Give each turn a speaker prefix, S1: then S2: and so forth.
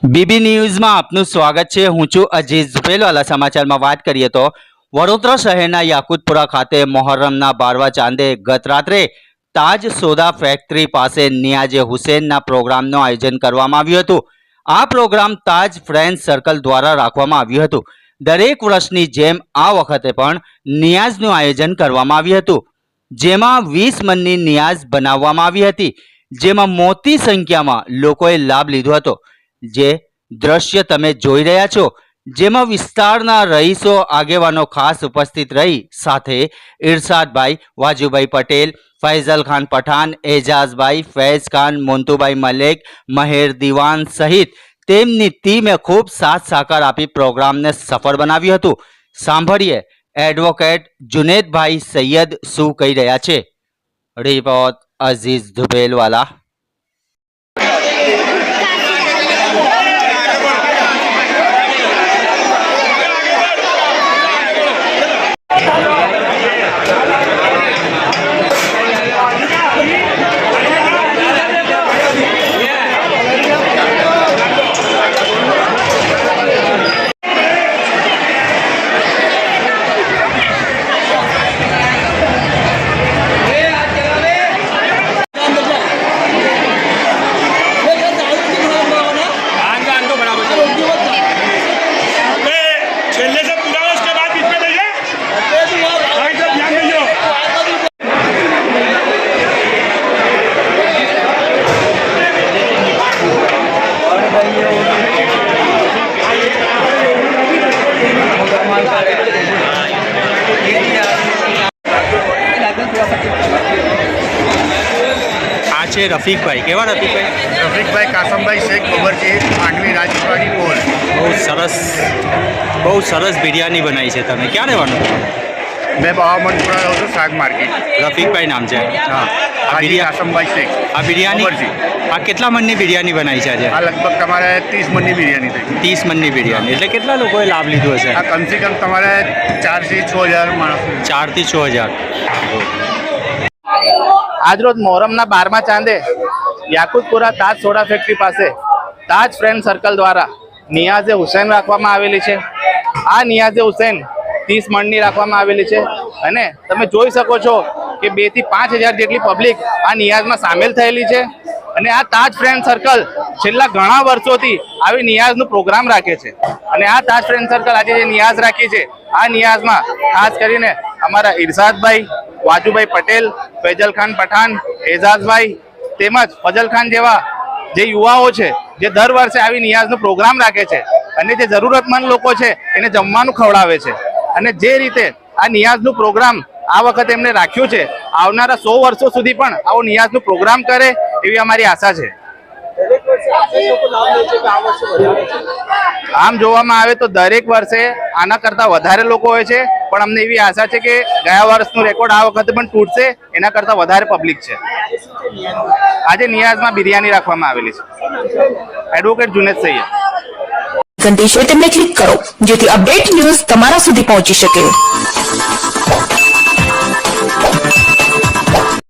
S1: BB ન્યૂઝમાં આપનું સ્વાગત છે। હું છું અજીઝ ઝુપેલવાલા। સમાચારમાં વાત કરીએ તો વડોદરા શહેરના યાકુતપુરા ખાતે મોહર્રમના 12વા ચાંદે ગત રાત્રે તાજ સોદા ફેક્ટરી પાસે નિયાઝે હુસૈનના પ્રોગ્રામનું આયોજન કરવામાં આવ્યું હતું। આ પ્રોગ્રામ તાજ ફ્રેન્ડ સર્કલ દ્વારા રાખવામાં આવ્યું હતું। દરેક વર્ષની જેમ આ વખતે પણ નિયાઝનું આયોજન કરવામાં આવ્યું હતું, જેમાં 20 મણની નિયાઝ બનાવવામાં આવી હતી, જેમાં મોટી સંખ્યામાં લોકોએ લાભ લીધો હતો। જે દ્રશ્ય તમે જોઈ રહ્યા છો, જેમાં વિસ્તારના રહીશો આગેવાનો ખાસ ઉપસ્થિત રહી સાથે ઇરશાદભાઈ, વાજુભાઈ પટેલ, ફૈઝલ ખાન પઠાણ, એજાઝભાઈ, ફૈઝ ખાન, મોન્તુભાઈ મલેક, મહેર દીવાન સહિત તેમની ટીમે ખૂબ સાથ સહકાર આપી પ્રોગ્રામને સફળ બનાવ્યું હતું। સાંભળીએ એડવોકેટ જુનેદભાઈ સૈયદ શું કહી રહ્યા છે। રિપોર્ટ અઝીઝ ઝુબેલવાલા।
S2: આ છે રફીકભાઈ। કેવા રફીકભાઈ?
S3: રફીકભાઈ કાસમભાઈ શેખ ગોબરજી, માંડવી રાજપીવાડી પોલ।
S2: બહુ સરસ બિરયાની બનાવી છે તમે। ક્યાં રહેવાનું?
S3: મેં બાવામણપુરા રહું છું, શાક માર્કેટ।
S2: રફીકભાઈ નામ છે?
S3: હા, હાજી કાસમભાઈ શેખ।
S2: આ બિરયાની આ કેટલા મણની બિરયાની બનાવી છે આજે?
S3: આ લગભગ તમારે 30 મણની બિરયાની થઈ।
S2: 30 મણની બિરયાની એટલે કેટલા લોકોએ લાભ લીધો હશે?
S3: આ કમસે કમ તમારે 4 થી 6000 માણસ।
S2: 4 થી 6000।
S4: આજરોજ મોહરમના 12મા ચાંદે યાકુતપુરા તાજ સોડા ફેક્ટરી પાસે તાજ ફ્રેન્ડ સર્કલ દ્વારા નિયાઝે હુસૈન રાખવામાં આવેલી છે। આ નિયાઝે હુસૈન 30 મણની રાખવામાં આવેલી છે અને તમે જોઈ શકો છો કે 2 થી 5000 જેટલી પબ્લિક આ નિયાઝમાં સામેલ થયેલી છે અને આ તાજ ફ્રેન્ડ સર્કલ છેલ્લા ઘણા વર્ષોથી આવી નિયાઝનો પ્રોગ્રામ રાખે છે અને આ તાજ ફ્રેન્ડ સર્કલ આજે જે નિયાઝ રાખી છે, આ નિયાઝમાં ખાસ કરીને અમારા ઇરશાદભાઈ, વાજુભાઈ પટેલ, ફૈઝલ ખાન પઠાણ, એજાઝભાઈ તેમજ ફજલ ખાન જેવા જે યુવાઓ છે જે દર વર્ષે આવી નિયાઝનો પ્રોગ્રામ રાખે છે અને જે જરૂરતમંદ લોકો છે એને જમવાનું ખવડાવે છે અને જે રીતે આ નિયાઝનું પ્રોગ્રામ આ વખતે એમને રાખ્યું છે, આવનારા 100 વર્ષો સુધી પણ આવો નિયાઝનું પ્રોગ્રામ કરે એવી અમારી આશા છે। આમ જોવામાં આવે તો દરેક વર્ષે આના કરતા વધારે લોકો હોય છે, પણ અમને એવી આશા છે કે ગયા વર્ષનું રેકોર્ડ આ વખતે પણ તૂટશે, એના કરતા વધારે પબ્લિક છે। આજે નિયાઝમાં બિરયાની રાખવામાં આવેલી છે। એડવોકેટ જુનેદ સૈયદ।
S5: ઘંટી છે તેમને ક્લિક કરો જેથી અપડેટ ન્યૂઝ તમારા સુધી પહોંચી શકે।